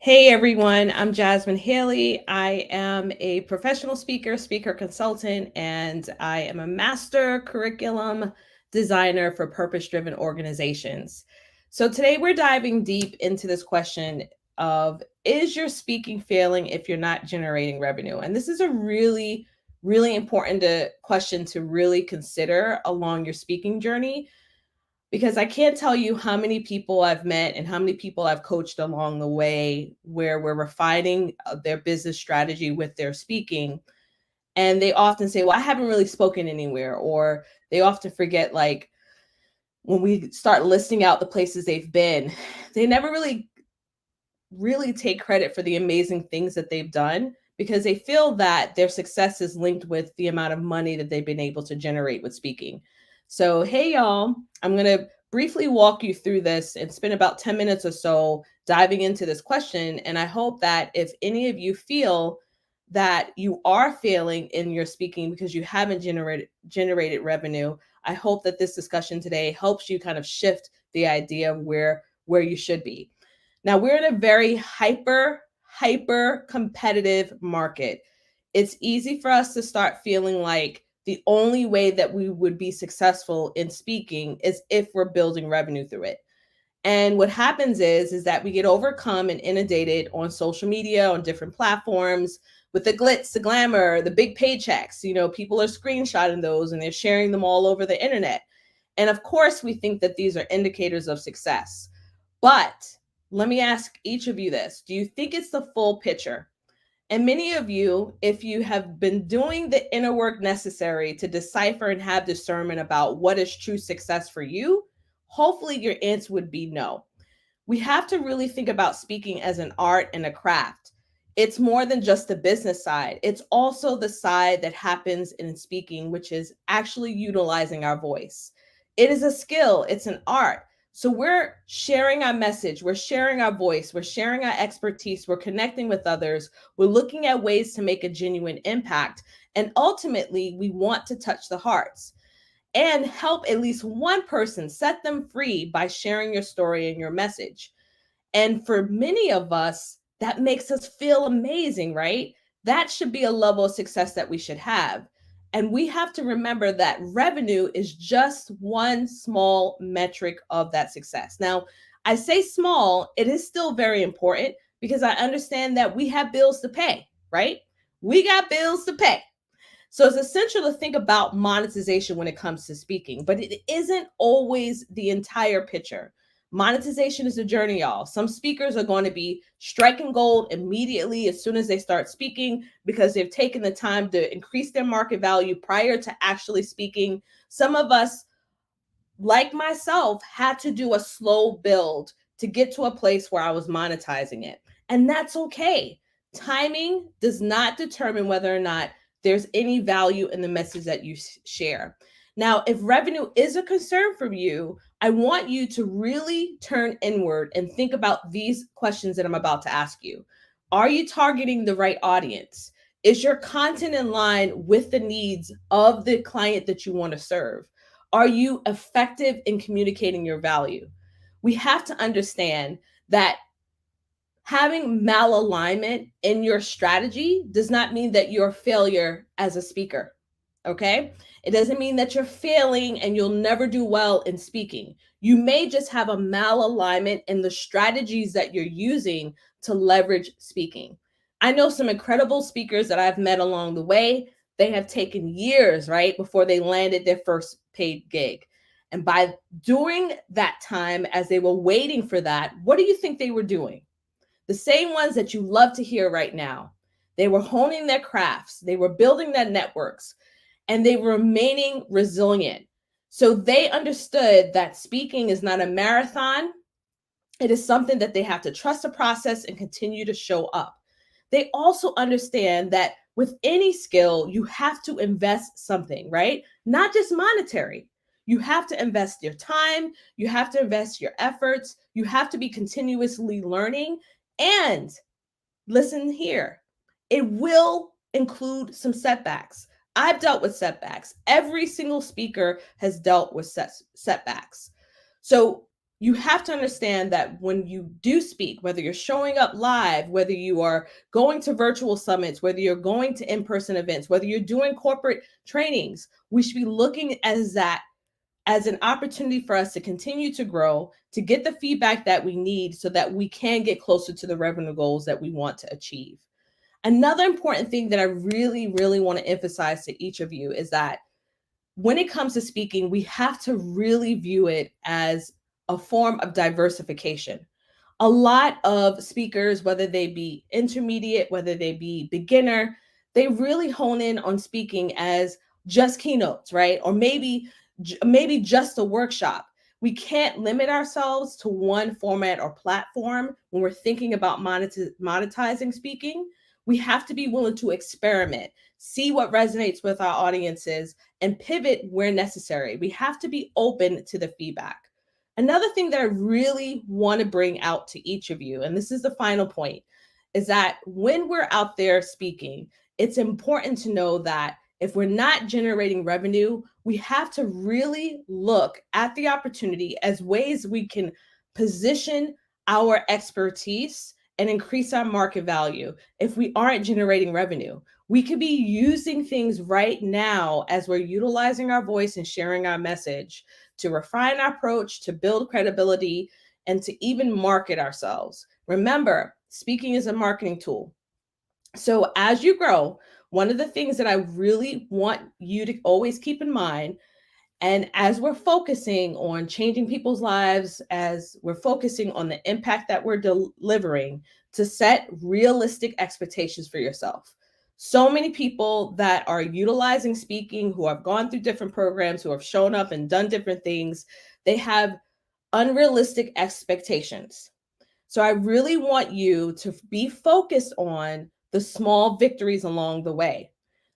Hey everyone, I'm Jasmine Haley. I am a professional speaker, speaker consultant, and I am a master curriculum designer for purpose driven organizations. So today we're diving deep into this question of is your speaking failing if you're not generating revenue? And this is a really important question to really consider along your speaking journey because I can't tell you how many people I've met and how many people I've coached along the way where we're refining their business strategy with their speaking. And they often say, well, I haven't really spoken anywhere. Or they often forget, like, when we start listing out the places they've been, they never really take credit for the amazing things that they've done because they feel that their success is linked with the amount of money that they've been able to generate with speaking. So, hey, y'all, I'm going to briefly walk you through this and spend about 10 minutes or so diving into this question. And I hope that if any of you feel that you are failing in your speaking because you haven't generated revenue, I hope that this discussion today helps you kind of shift the idea of where you should be. Now we're in a very hyper competitive market. It's easy for us to start feeling like the only way that we would be successful in speaking is if we're building revenue through it. And what happens is that we get overcome and inundated on social media, on different platforms with the glitz, the glamour, the big paychecks. You know, people are screenshotting those and they're sharing them all over the internet. And of course, we think that these are indicators of success. But let me ask each of you this. Do you think it's the full picture? And many of you, if you have been doing the inner work necessary to decipher and have discernment about what is true success for you, hopefully your answer would be no. We have to really think about speaking as an art and a craft. It's more than just the business side, it's also the side that happens in speaking, which is actually utilizing our voice. It is a skill, it's an art. So we're sharing our message, we're sharing our voice, we're sharing our expertise, we're connecting with others, we're looking at ways to make a genuine impact. And ultimately, we want to touch the hearts and help at least one person, set them free by sharing your story and your message. And for many of us, that makes us feel amazing, right? That should be a level of success that we should have. And we have to remember that revenue is just one small metric of that success. Now, I say small, it is still very important because I understand that we have bills to pay, right? We got bills to pay. So it's essential to think about monetization when it comes to speaking, but it isn't always the entire picture. Monetization is a journey, y'all. Some speakers are going to be striking gold immediately as soon as they start speaking because they've taken the time to increase their market value prior to actually speaking. Some of us, like myself, had to do a slow build to get to a place where I was monetizing it. And that's okay. Timing does not determine whether or not there's any value in the message that you share. Now, if revenue is a concern for you, I want you to really turn inward and think about these questions that I'm about to ask you. Are you targeting the right audience? Is your content in line with the needs of the client that you want to serve? Are you effective in communicating your value? We have to understand that having malalignment in your strategy does not mean that you're a failure as a speaker. Okay. It doesn't mean that you're failing and you'll never do well in speaking. You may just have a malalignment in the strategies that you're using to leverage speaking. I know some incredible speakers that I've met along the way. They have taken years, right, before they landed their first paid gig. And by during that time, as they were waiting for that, what do you think they were doing? The same ones that you love to hear right now. They were honing their crafts, they were building their networks, and they were remaining resilient. So they understood that speaking is not a marathon, it is something that they have to trust the process and continue to show up. They also understand that with any skill, you have to invest something, right? Not just monetary. You have to invest your time, you have to invest your efforts, you have to be continuously learning. And listen here, it will include some setbacks. I've dealt with setbacks. Every single speaker has dealt with setbacks. So you have to understand that when you do speak, whether you're showing up live, whether you are going to virtual summits, whether you're going to in-person events, whether you're doing corporate trainings, we should be looking as that as an opportunity for us to continue to grow, to get the feedback that we need so that we can get closer to the revenue goals that we want to achieve. Another important thing that I really, really want to emphasize to each of you is that when it comes to speaking, we have to really view it as a form of diversification. A lot of speakers, whether they be intermediate, whether they be beginner, they really hone in on speaking as just keynotes, right? Or maybe just a workshop. We can't limit ourselves to one format or platform when we're thinking about monetizing speaking. We have to be willing to experiment, see what resonates with our audiences, and pivot where necessary. We have to be open to the feedback. Another thing that I really want to bring out to each of you, and this is the final point, is that when we're out there speaking, it's important to know that if we're not generating revenue, we have to really look at the opportunity as ways we can position our expertise and increase our market value if we aren't generating revenue. We could be using things right now as we're utilizing our voice and sharing our message to refine our approach, to build credibility, and to even market ourselves. Remember, speaking is a marketing tool. So as you grow, one of the things that I really want you to always keep in mind, and as we're focusing on changing people's lives, as we're focusing on the impact that we're delivering, to set realistic expectations for yourself. So many people that are utilizing speaking, who have gone through different programs, who have shown up and done different things, they have unrealistic expectations. So I really want you to be focused on the small victories along the way.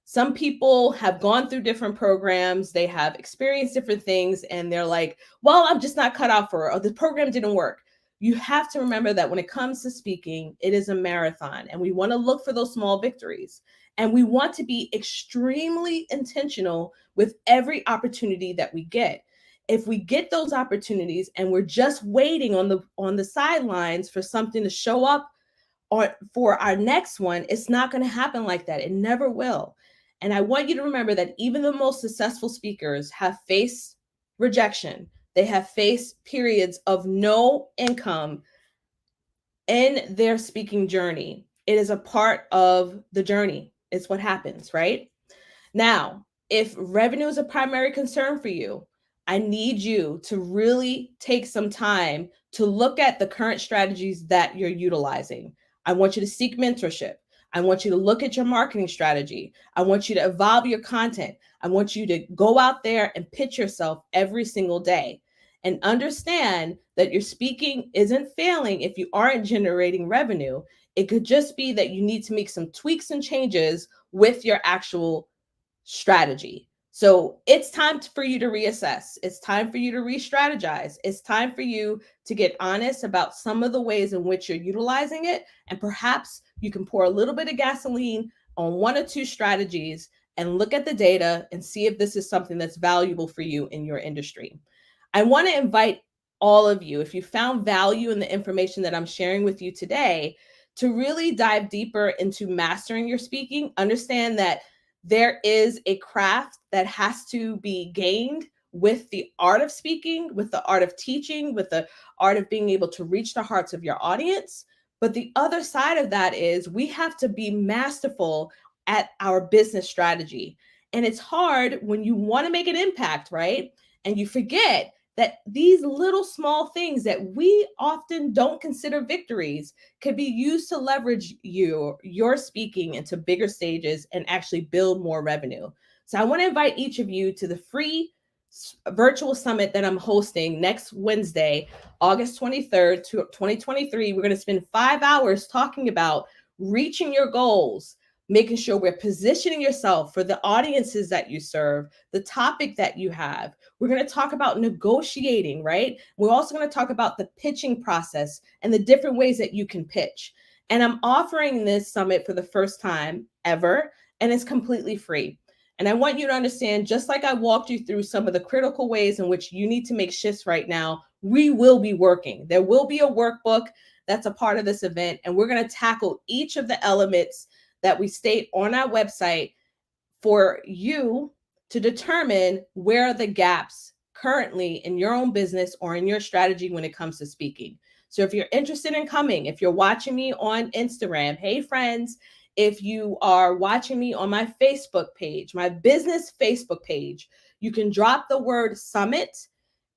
Some people have gone through different programs, they have experienced different things, and they're like, well, I'm just not cut out for it, or the program didn't work. You have to remember that when it comes to speaking, it is a marathon, and we want to look for those small victories. And we want to be extremely intentional with every opportunity that we get. If we get those opportunities and we're just waiting on the sidelines for something to show up or for our next one, it's not going to happen like that. It never will. And I want you to remember that even the most successful speakers have faced rejection. They have faced periods of no income in their speaking journey. It is a part of the journey. It's what happens, right? Now, if revenue is a primary concern for you, I need you to really take some time to look at the current strategies that you're utilizing. I want you to seek mentorship. I want you to look at your marketing strategy. I want you to evolve your content. I want you to go out there and pitch yourself every single day and understand that your speaking isn't failing if you aren't generating revenue. It could just be that you need to make some tweaks and changes with your actual strategy. So it's time for you to reassess. It's time for you to re-strategize. It's time for you to get honest about some of the ways in which you're utilizing it. And perhaps you can pour a little bit of gasoline on one or two strategies and look at the data and see if this is something that's valuable for you in your industry. I want to invite all of you, if you found value in the information that I'm sharing with you today, to really dive deeper into mastering your speaking. Understand that there is a craft that has to be gained with the art of speaking, with the art of teaching, with the art of being able to reach the hearts of your audience. But the other side of that is we have to be masterful at our business strategy. And it's hard when you want to make an impact, right? And you forget that these little small things that we often don't consider victories could be used to leverage your speaking into bigger stages and actually build more revenue. So I want to invite each of you to the free virtual summit that I'm hosting next Wednesday, August 23rd, 2023. We're going to spend 5 hours talking about reaching your goals, making sure we're positioning yourself for the audiences that you serve, the topic that you have. We're going to talk about negotiating, right? We're also going to talk about the pitching process and the different ways that you can pitch. And I'm offering this summit for the first time ever, and it's completely free. And I want you to understand, just like I walked you through some of the critical ways in which you need to make shifts right now, we will be working. There will be a workbook that's a part of this event, and we're going to tackle each of the elements that we state on our website for you to determine where are the gaps currently in your own business or in your strategy when it comes to speaking. So if you're interested in coming, if you're watching me on Instagram, hey friends, if you are watching me on my Facebook page, my business Facebook page, you can drop the word summit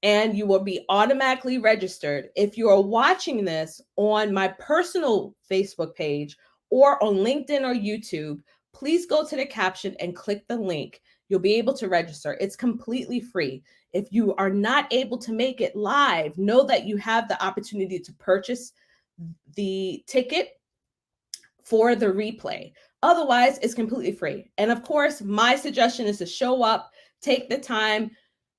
and you will be automatically registered. If you are watching this on my personal Facebook page or on LinkedIn or YouTube, please go to the caption and click the link. You'll be able to register. It's completely free. If you are not able to make it live, know that you have the opportunity to purchase the ticket for the replay. Otherwise, it's completely free. And of course, my suggestion is to show up, take the time,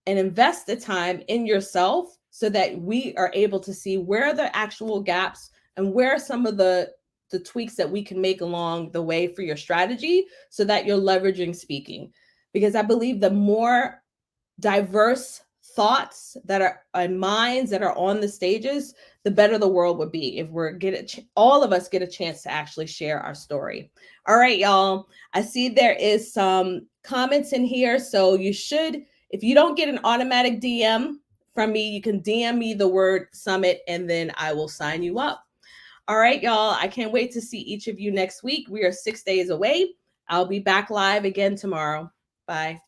and invest the time in yourself so that we are able to see where are the actual gaps and where are some of the tweaks that we can make along the way for your strategy so that you're leveraging speaking. Because I believe the more diverse thoughts that are and minds that are on the stages, the better the world would be if we're all of us get a chance to actually share our story. All right, y'all. I see there is some comments in here, so you should, if you don't get an automatic DM from me, you can DM me the word summit and then I will sign you up. All right, y'all. I can't wait to see each of you next week. We are 6 days away. I'll be back live again tomorrow. Bye.